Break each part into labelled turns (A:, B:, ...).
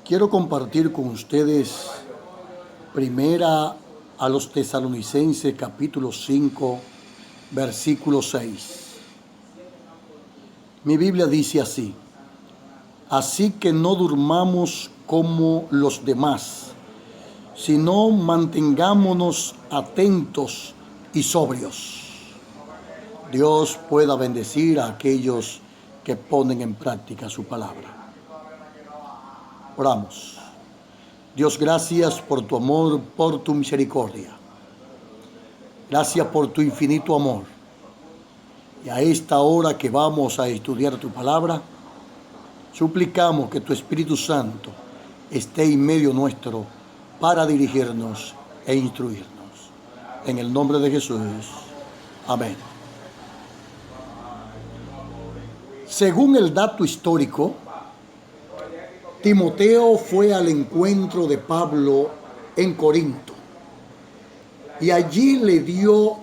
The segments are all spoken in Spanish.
A: Quiero compartir con ustedes primera a los Tesalonicenses capítulo 5, versículo 6. Mi Biblia dice así: así que no durmamos como los demás, sino mantengámonos atentos y sobrios. Dios pueda bendecir a aquellos que ponen en práctica su palabra. Oramos. Dios, gracias por tu amor, por tu misericordia. Gracias por tu infinito amor. Y a esta hora que vamos a estudiar tu palabra, suplicamos que tu Espíritu Santo esté en medio nuestro para dirigirnos e instruirnos. En el nombre de Jesús. Amén. Según el dato histórico, Timoteo fue al encuentro de Pablo en Corinto y allí le dio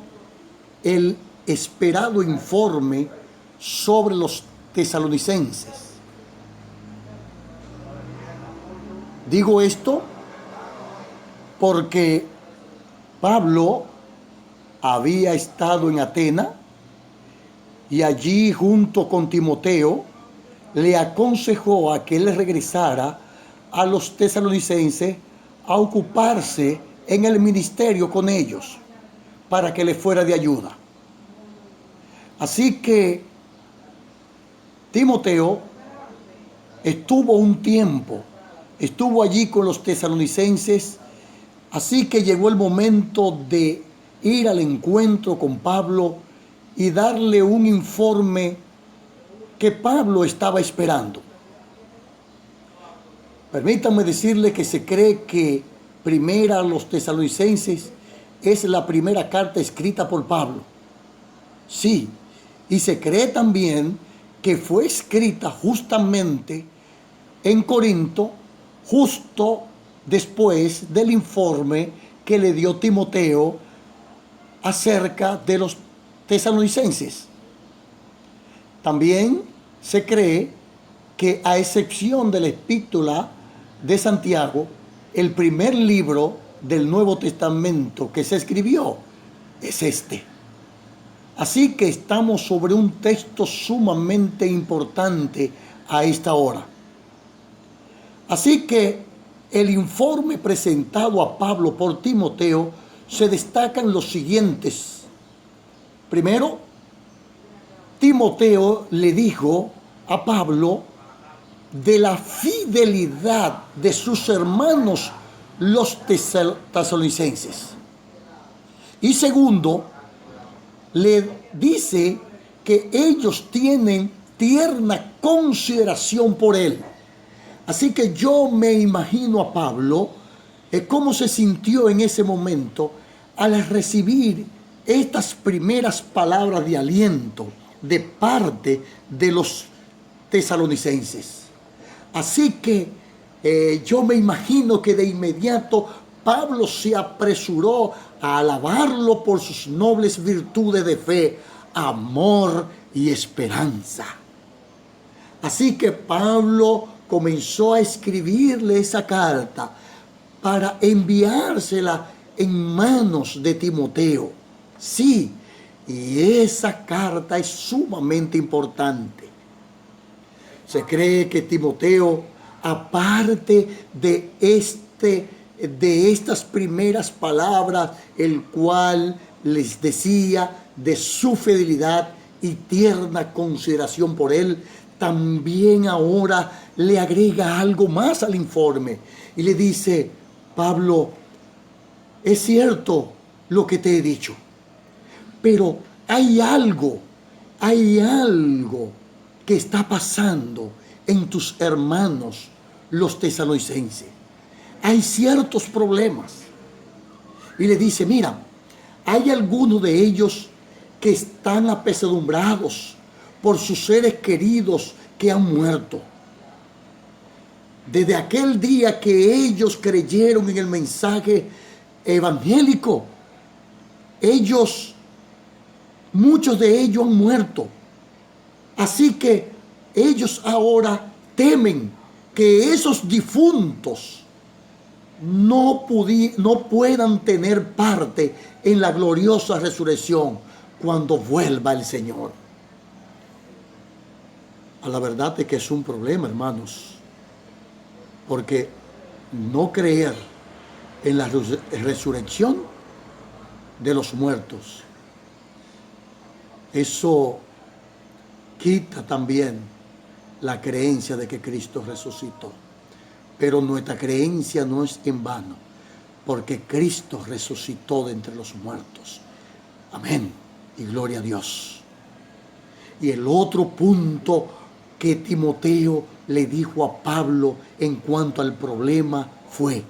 A: el esperado informe sobre los tesalonicenses. Digo esto porque Pablo había estado en Atenas y allí junto con Timoteo le aconsejó a que él regresara a los tesalonicenses a ocuparse en el ministerio con ellos para que le fuera de ayuda. Así que Timoteo estuvo allí con los tesalonicenses, así que llegó el momento de ir al encuentro con Pablo y darle un informe que Pablo estaba esperando. Permítanme decirle que se cree que primera a los tesalonicenses es la primera carta escrita por Pablo. Sí, y se cree también que fue escrita justamente en Corinto, justo después del informe que le dio Timoteo acerca de los tesalonicenses. También se cree que, a excepción de la epístola de Santiago, el primer libro del Nuevo Testamento que se escribió es este. Así que estamos sobre un texto sumamente importante a esta hora. Así que el informe presentado a Pablo por Timoteo se destacan los siguientes. Primero, Timoteo le dijo a Pablo de la fidelidad de sus hermanos los tesalonicenses. Y segundo, le dice que ellos tienen tierna consideración por él. Así que yo me imagino a Pablo cómo se sintió en ese momento al recibir estas primeras palabras de aliento de parte de los tesalonicenses. Así que yo me imagino que de inmediato Pablo se apresuró a alabarlo por sus nobles virtudes de fe, amor y esperanza. Así que Pablo comenzó a escribirle esa carta para enviársela en manos de Timoteo. Sí, y esa carta es sumamente importante. Se cree que Timoteo, aparte de estas primeras palabras, el cual les decía de su fidelidad y tierna consideración por él, también ahora le agrega algo más al informe y le dice: Pablo, es cierto lo que te he dicho, pero hay algo que está pasando en tus hermanos los tesalonicenses. Hay ciertos problemas. Y le dice: mira, hay algunos de ellos que están apesadumbrados por sus seres queridos que han muerto. Desde aquel día que ellos creyeron en el mensaje evangélico, muchos de ellos han muerto. Así que ellos ahora temen que esos difuntos no puedan tener parte en la gloriosa resurrección cuando vuelva el Señor. A la verdad es que es un problema, hermanos, porque no creer en la resurrección de los muertos, eso quita también la creencia de que Cristo resucitó. Pero nuestra creencia no es en vano, porque Cristo resucitó de entre los muertos. Amén. Y gloria a Dios. Y el otro punto que Timoteo le dijo a Pablo en cuanto al problema fue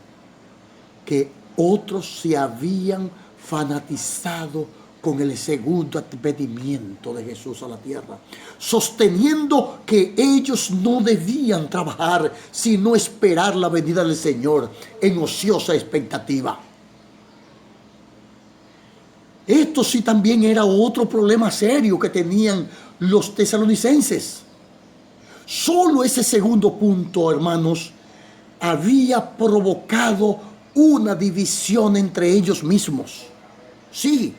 A: que otros se habían fanatizado con el segundo advenimiento de Jesús a la tierra, sosteniendo que ellos no debían trabajar sino esperar la venida del Señor en ociosa expectativa. Esto sí también era otro problema serio que tenían los tesalonicenses. Solo ese segundo punto, hermanos, había provocado una división entre ellos mismos. Sí,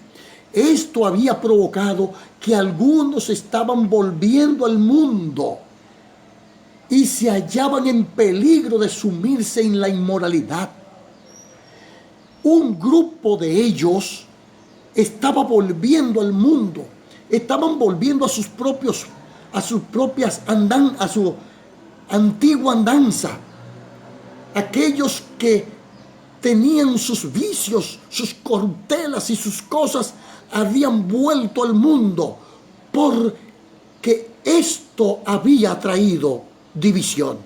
A: esto había provocado que algunos estaban volviendo al mundo y se hallaban en peligro de sumirse en la inmoralidad. Un grupo de ellos estaba volviendo al mundo, estaban volviendo a su antigua andanza. Aquellos que tenían sus vicios, sus corruptelas y sus cosas, habían vuelto al mundo porque esto había traído división.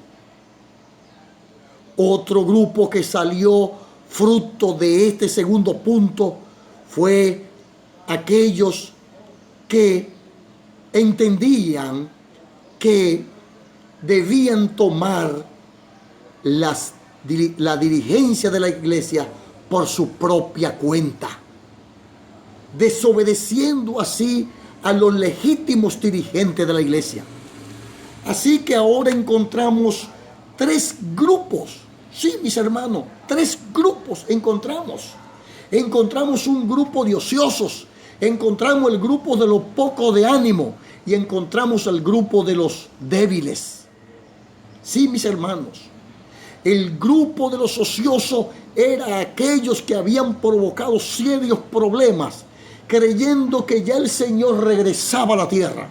A: Otro grupo que salió fruto de este segundo punto fue aquellos que entendían que debían tomar la dirigencia de la iglesia por su propia cuenta, desobedeciendo así a los legítimos dirigentes de la iglesia. Así que ahora encontramos tres grupos. Sí, mis hermanos, tres grupos encontramos. Encontramos un grupo de ociosos, encontramos el grupo de los pocos de ánimo y encontramos el grupo de los débiles. Sí, mis hermanos, el grupo de los ociosos era aquellos que habían provocado serios problemas, creyendo que ya el Señor regresaba a la tierra,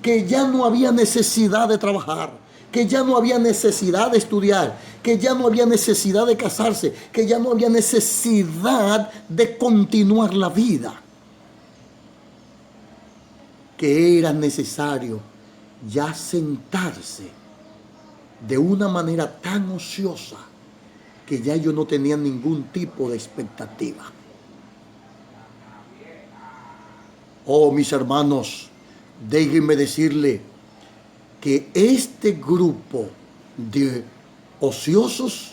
A: que ya no había necesidad de trabajar, que ya no había necesidad de estudiar, que ya no había necesidad de casarse, que ya no había necesidad de continuar la vida, que era necesario ya sentarse de una manera tan ociosa que ya ellos no tenían ningún tipo de expectativa. Oh, mis hermanos, déjenme decirle que este grupo de ociosos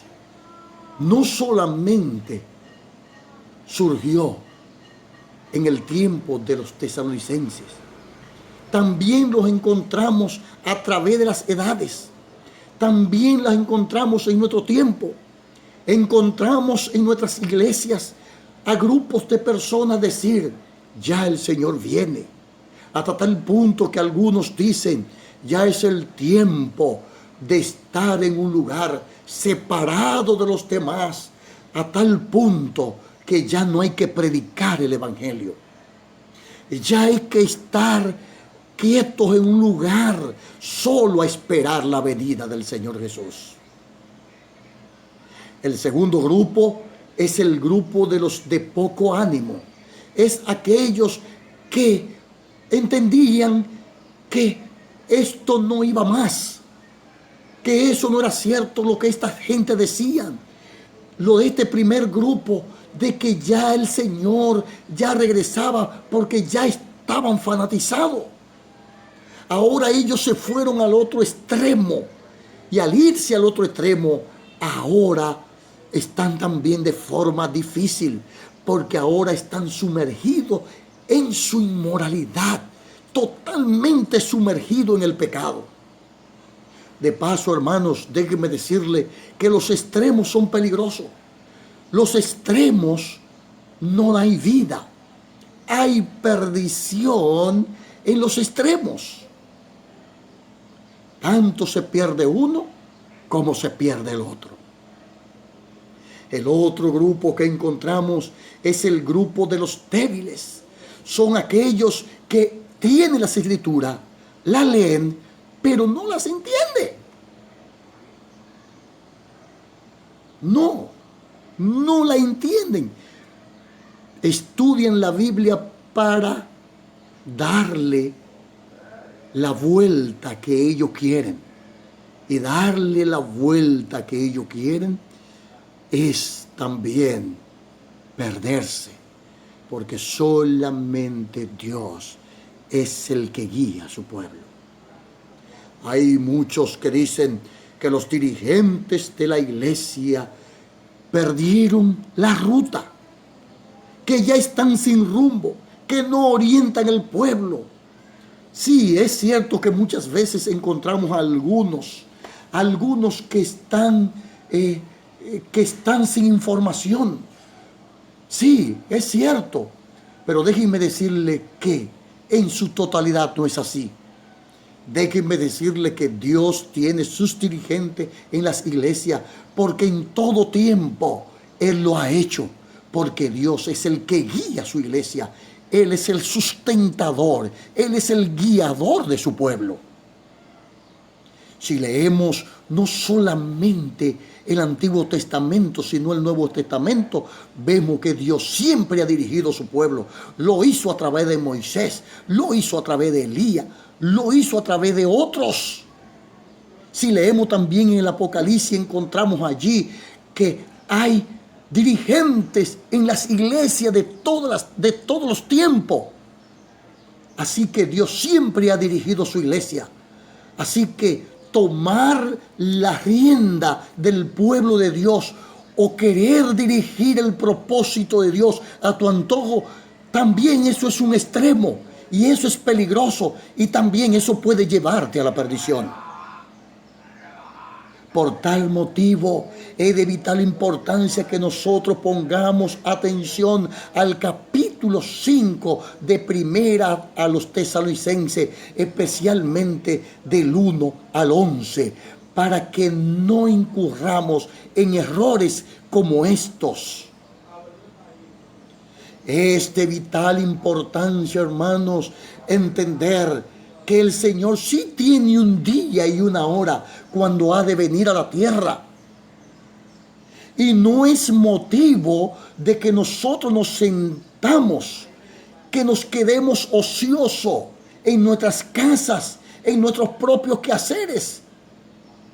A: no solamente surgió en el tiempo de los tesalonicenses, también los encontramos a través de las edades, también las encontramos en nuestro tiempo. Encontramos en nuestras iglesias a grupos de personas decir: ya el Señor viene, hasta tal punto que algunos dicen: ya es el tiempo de estar en un lugar separado de los demás, a tal punto que ya no hay que predicar el evangelio. Ya hay que estar quietos en un lugar solo a esperar la venida del Señor Jesús. El segundo grupo es el grupo de los de poco ánimo. Es aquellos que entendían que esto no iba más, que eso no era cierto lo que esta gente decían. Lo de este primer grupo, de que ya el Señor ya regresaba, porque ya estaban fanatizados. Ahora ellos se fueron al otro extremo, y al irse al otro extremo, ahora están también de forma difícil, porque ahora están sumergidos en su inmoralidad, totalmente sumergidos en el pecado. De paso, hermanos, déjenme decirle que los extremos son peligrosos. Los extremos no hay vida. Hay perdición en los extremos. Tanto se pierde uno como se pierde el otro. El otro grupo que encontramos es el grupo de los débiles. Son aquellos que tienen las escrituras, la leen, pero no las entienden. No la entienden. Estudian la Biblia para darle la vuelta que ellos quieren. Y darle la vuelta que ellos quieren es también perderse, porque solamente Dios es el que guía a su pueblo. Hay muchos que dicen que los dirigentes de la iglesia perdieron la ruta, que ya están sin rumbo, que no orientan el pueblo. Sí, es cierto que muchas veces encontramos a algunos que están sin información. Sí, es cierto, pero déjenme decirle que en su totalidad no es así. Déjenme decirle que Dios tiene sus dirigentes en las iglesias, porque en todo tiempo Él lo ha hecho, porque Dios es el que guía su iglesia. Él es el sustentador, Él es el guiador de su pueblo. Si leemos no solamente el Antiguo Testamento, sino el Nuevo Testamento, vemos que Dios siempre ha dirigido a su pueblo. Lo hizo a través de Moisés, lo hizo a través de Elías, lo hizo a través de otros. Si leemos también en el Apocalipsis, encontramos allí que hay dirigentes en las iglesias de todos los tiempos. Así que Dios siempre ha dirigido su iglesia. Así que tomar la rienda del pueblo de Dios o querer dirigir el propósito de Dios a tu antojo, también eso es un extremo y eso es peligroso, y también eso puede llevarte a la perdición. Por tal motivo es de vital importancia que nosotros pongamos atención al capítulo 5 de Primera a los Tesalonicenses, especialmente del 1 al 11, para que no incurramos en errores como estos. Es de vital importancia, hermanos, entender que el Señor sí tiene un día y una hora cuando ha de venir a la tierra. Y no es motivo de que nosotros nos sentamos, que nos quedemos ociosos en nuestras casas, en nuestros propios quehaceres,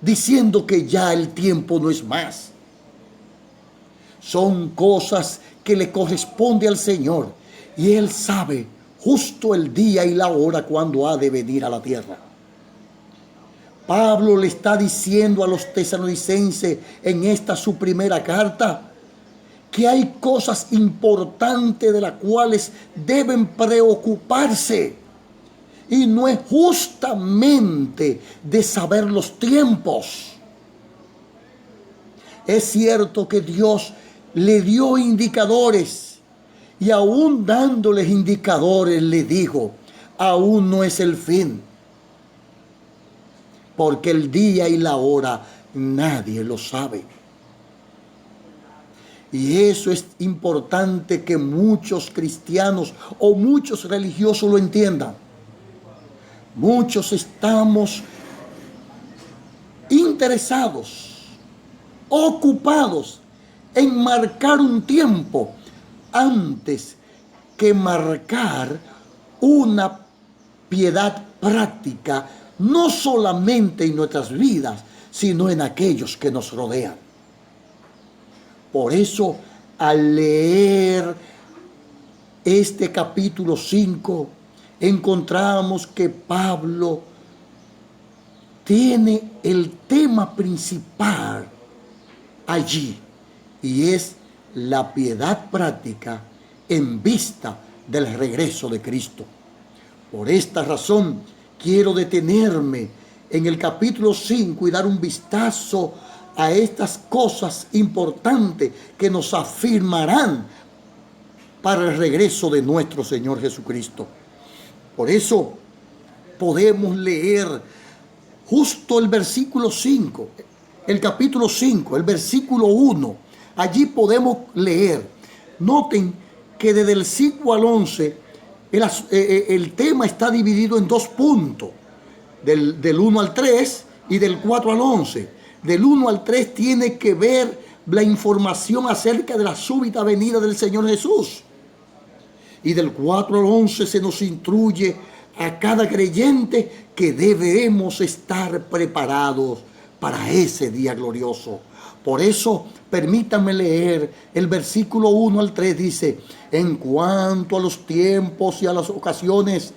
A: diciendo que ya el tiempo no es más. Son cosas que le corresponde al Señor, y Él sabe justo el día y la hora cuando ha de venir a la tierra. Pablo le está diciendo a los tesalonicenses en esta su primera carta que hay cosas importantes de las cuales deben preocuparse, y no es justamente de saber los tiempos. Es cierto que Dios le dio indicadores, y aún dándoles indicadores le dijo: aún no es el fin, porque el día y la hora nadie lo sabe. Y eso es importante que muchos cristianos o muchos religiosos lo entiendan. Muchos estamos interesados, ocupados en marcar un tiempo antes que marcar una piedad práctica, no solamente en nuestras vidas, sino en aquellos que nos rodean. Por eso, al leer este capítulo 5, encontramos que Pablo tiene el tema principal allí, y es la piedad práctica en vista del regreso de Cristo. Por esta razón quiero detenerme en el capítulo 5 y dar un vistazo a estas cosas importantes que nos afirmarán para el regreso de nuestro Señor Jesucristo. Por eso podemos leer justo el versículo 5, el capítulo 5, el versículo 1. Allí podemos leer. Noten que desde el 5 al 11 el tema está dividido en dos puntos, del 1 al 3 y del 4 al 11. Del 1 al 3 tiene que ver la información acerca de la súbita venida del Señor Jesús. Y del 4 al 11 se nos instruye a cada creyente que debemos estar preparados para ese día glorioso. Por eso, permítanme leer el versículo 1 al 3. Dice: en cuanto a los tiempos y a las ocasiones,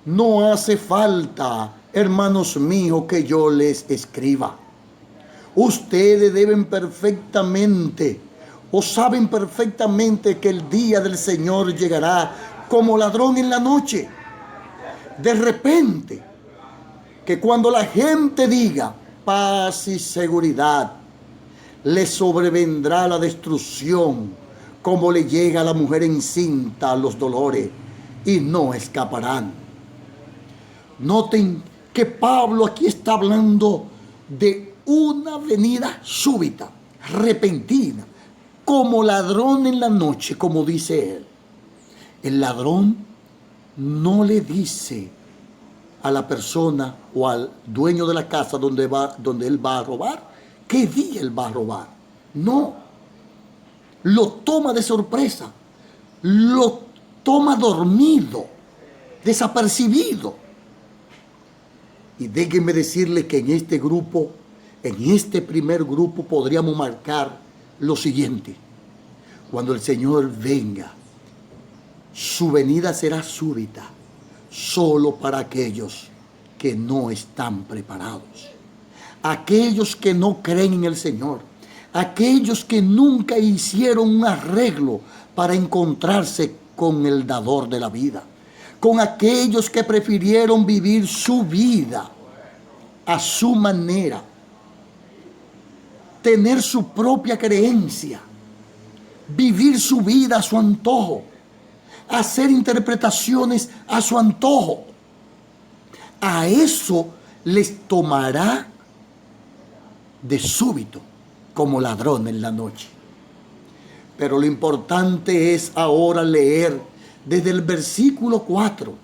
A: no hace falta, hermanos míos, que yo les escriba. Ustedes deben perfectamente, o saben perfectamente, que el día del Señor llegará como ladrón en la noche. De repente, que cuando la gente diga paz y seguridad, le sobrevendrá la destrucción, como le llega a la mujer encinta los dolores, y no escaparán. Noten que Pablo aquí está hablando de una venida súbita, repentina, como ladrón en la noche, como dice él. El ladrón no le dice a la persona o al dueño de la casa donde él va a robar qué día él va a robar. No, lo toma de sorpresa, lo toma dormido, desapercibido. Y déjenme decirle que en este grupo, en este primer grupo, podríamos marcar lo siguiente: cuando el Señor venga, su venida será súbita, solo para aquellos que no están preparados, aquellos que no creen en el Señor, aquellos que nunca hicieron un arreglo para encontrarse con el dador de la vida, con aquellos que prefirieron vivir su vida a su manera, tener su propia creencia, vivir su vida a su antojo, hacer interpretaciones a su antojo. A eso les tomará de súbito, como ladrón en la noche. Pero lo importante es ahora leer desde el versículo 4.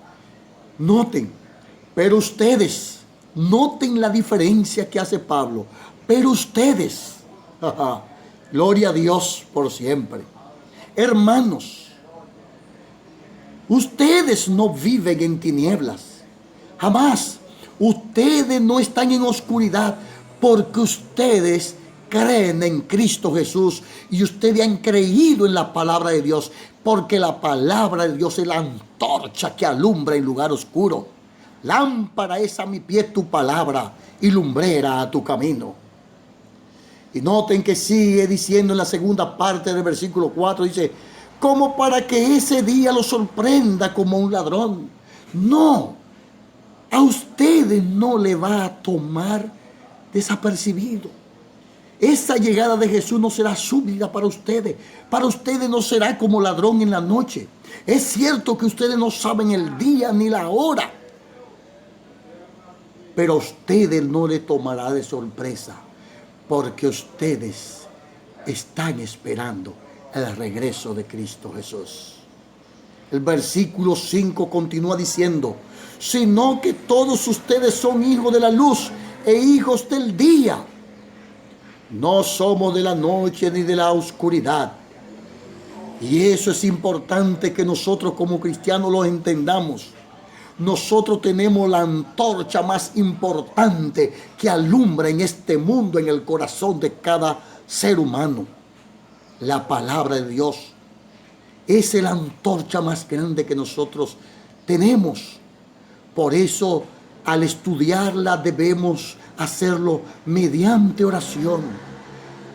A: Noten, pero ustedes, noten la diferencia que hace Pablo. Pero ustedes, gloria a Dios por siempre. Hermanos, ustedes no viven en tinieblas, jamás. Ustedes no están en oscuridad, porque ustedes creen en Cristo Jesús y ustedes han creído en la palabra de Dios, porque la palabra de Dios es la antorcha que alumbra en lugar oscuro. Lámpara es a mi pie tu palabra y lumbrera a tu camino. Y noten que sigue diciendo en la segunda parte del versículo 4, dice: como para que ese día lo sorprenda como un ladrón. No, a ustedes no le va a tomar desapercibido. Esa llegada de Jesús no será súbita para ustedes. Para ustedes no será como ladrón en la noche. Es cierto que ustedes no saben el día ni la hora, pero a ustedes no le tomará de sorpresa, porque ustedes están esperando el regreso de Cristo Jesús. El versículo 5 continúa diciendo: sino que todos ustedes son hijos de la luz e hijos del día. No somos de la noche ni de la oscuridad. Y eso es importante que nosotros como cristianos lo entendamos. Nosotros tenemos la antorcha más importante que alumbra en este mundo, en el corazón de cada ser humano. La palabra de Dios es la antorcha más grande que nosotros tenemos. Por eso, al estudiarla debemos hacerlo mediante oración,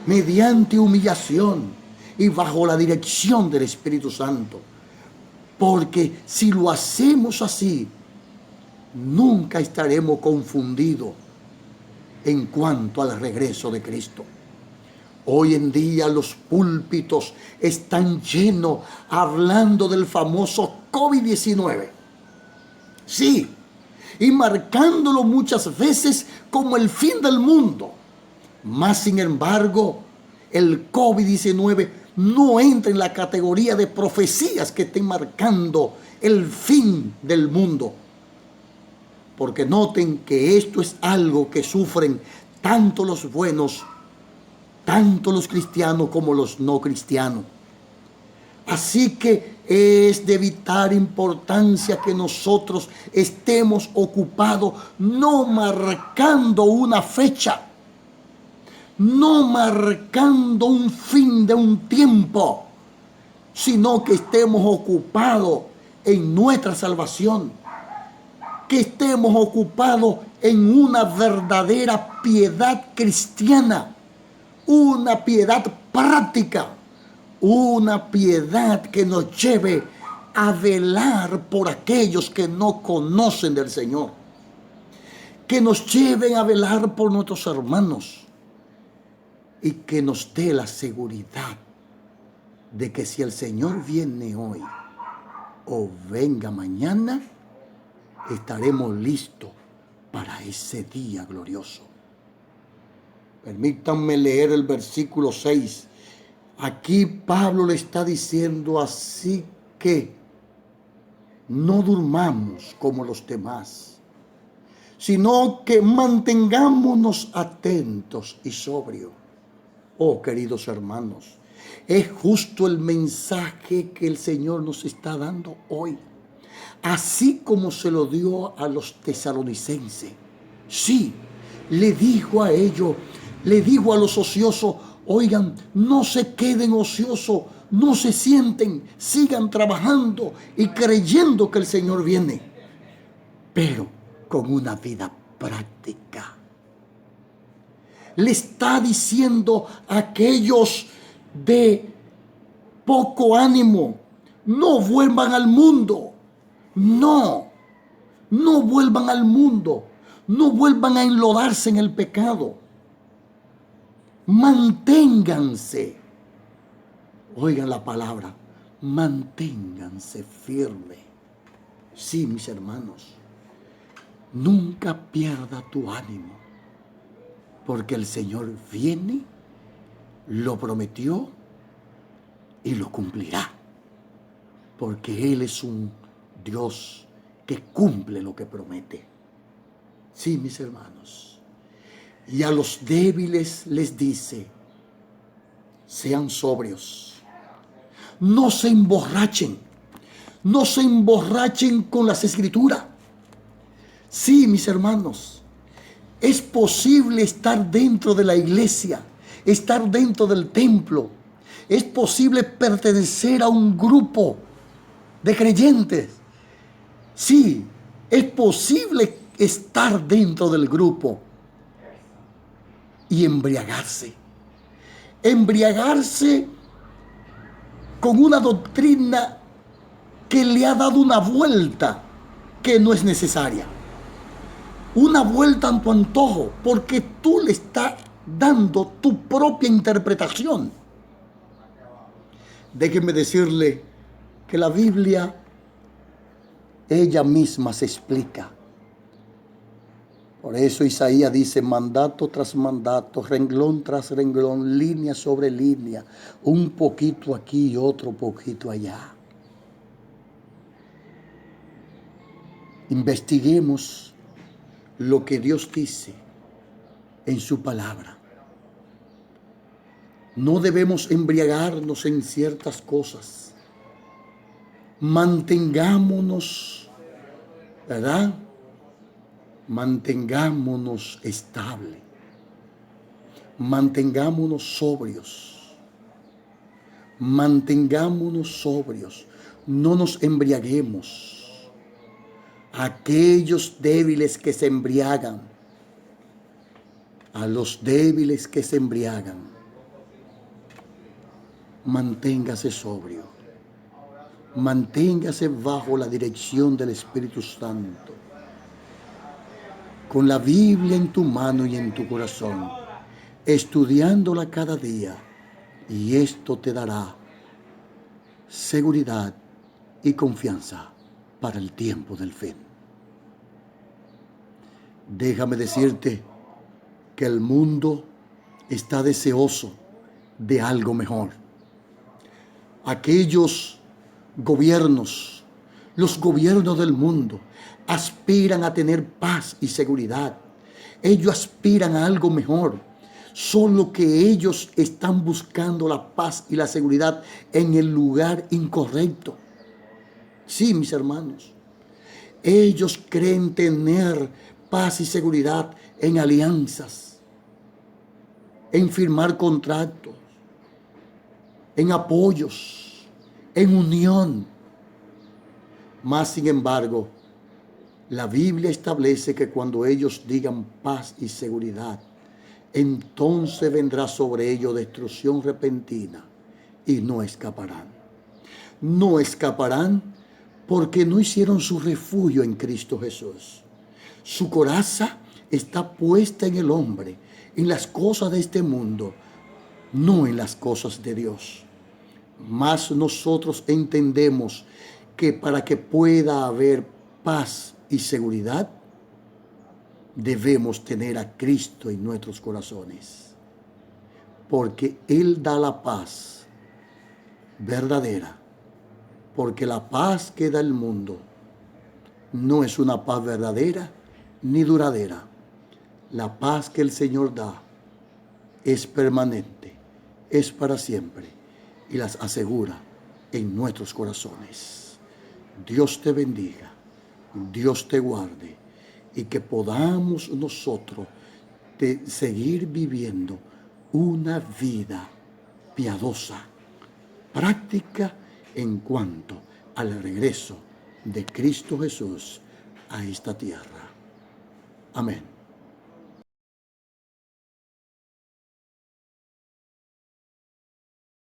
A: mediante humillación y bajo la dirección del Espíritu Santo. Porque si lo hacemos así, nunca estaremos confundidos en cuanto al regreso de Cristo. Hoy en día los púlpitos están llenos hablando del famoso COVID-19. Sí, y marcándolo muchas veces como el fin del mundo. Mas, sin embargo, el COVID-19 no entra en la categoría de profecías que estén marcando el fin del mundo. Porque noten que esto es algo que sufren tanto los buenos, tanto los cristianos como los no cristianos. Así que es de vital importancia que nosotros estemos ocupados, no marcando una fecha, no marcando un fin de un tiempo, sino que estemos ocupados en nuestra salvación, que estemos ocupados en una verdadera piedad cristiana, una piedad práctica, una piedad que nos lleve a velar por aquellos que no conocen del Señor, que nos lleven a velar por nuestros hermanos y que nos dé la seguridad de que si el Señor viene hoy o venga mañana, estaremos listos para ese día glorioso. Permítanme leer el versículo 6. Aquí Pablo le está diciendo así que no durmamos como los demás, sino que mantengámonos atentos y sobrios. Oh, queridos hermanos, es justo el mensaje que el Señor nos está dando hoy, así como se lo dio a los tesalonicenses. Sí, le dijo a ellos, le dijo a los ociosos: oigan, no se queden ociosos, no se sienten, sigan trabajando y creyendo que el Señor viene, pero con una vida práctica. Le está diciendo a aquellos de poco ánimo: no vuelvan al mundo, no vuelvan al mundo, no vuelvan a enlodarse en el pecado. Manténganse, oigan la palabra, manténganse firmes. Sí, mis hermanos, nunca pierda tu ánimo, porque el Señor viene, lo prometió y lo cumplirá, porque Él es un Dios que cumple lo que promete. Sí, mis hermanos. Y a los débiles les dice: sean sobrios, no se emborrachen, no se emborrachen con las escrituras. Sí, mis hermanos, es posible estar dentro de la iglesia, estar dentro del templo, es posible pertenecer a un grupo de creyentes. Sí, es posible estar dentro del grupo y embriagarse con una doctrina que le ha dado una vuelta que no es necesaria, una vuelta a tu antojo, porque tú le estás dando tu propia interpretación. Déjenme decirle que la Biblia ella misma se explica. Por eso Isaías dice: mandato tras mandato, renglón tras renglón, línea sobre línea, un poquito aquí y otro poquito allá. Investiguemos lo que Dios dice en su palabra. No debemos embriagarnos en ciertas cosas. Mantengámonos, ¿verdad? Mantengámonos estables, mantengámonos sobrios, no nos embriaguemos. Aquellos débiles que se embriagan, a los débiles que se embriagan, manténgase sobrio, manténgase bajo la dirección del Espíritu Santo. con la Biblia en tu mano y en tu corazón, estudiándola cada día, y esto te dará seguridad y confianza para el tiempo del fin. Déjame decirte que el mundo está deseoso de algo mejor. Aquellos gobiernos, los gobiernos del mundo, aspiran a tener paz y seguridad. Ellos aspiran a algo mejor. Solo que ellos están buscando la paz y la seguridad en el lugar incorrecto. Sí, mis hermanos. Ellos creen tener paz y seguridad en alianzas, en firmar contratos, en apoyos, en unión. Mas, sin embargo, la Biblia establece que cuando ellos digan paz y seguridad, entonces vendrá sobre ellos destrucción repentina y no escaparán. No escaparán porque no hicieron su refugio en Cristo Jesús. Su coraza está puesta en el hombre, en las cosas de este mundo, no en las cosas de Dios. Mas nosotros entendemos que para que pueda haber paz y seguridad, debemos tener a Cristo en nuestros corazones, porque Él da la paz verdadera, porque la paz que da el mundo no es una paz verdadera ni duradera. La paz que el Señor da es permanente, es para siempre y las asegura en nuestros corazones. Dios te bendiga, Dios te guarde y que podamos nosotros seguir viviendo una vida piadosa, práctica en cuanto al regreso de Cristo Jesús a esta tierra. Amén.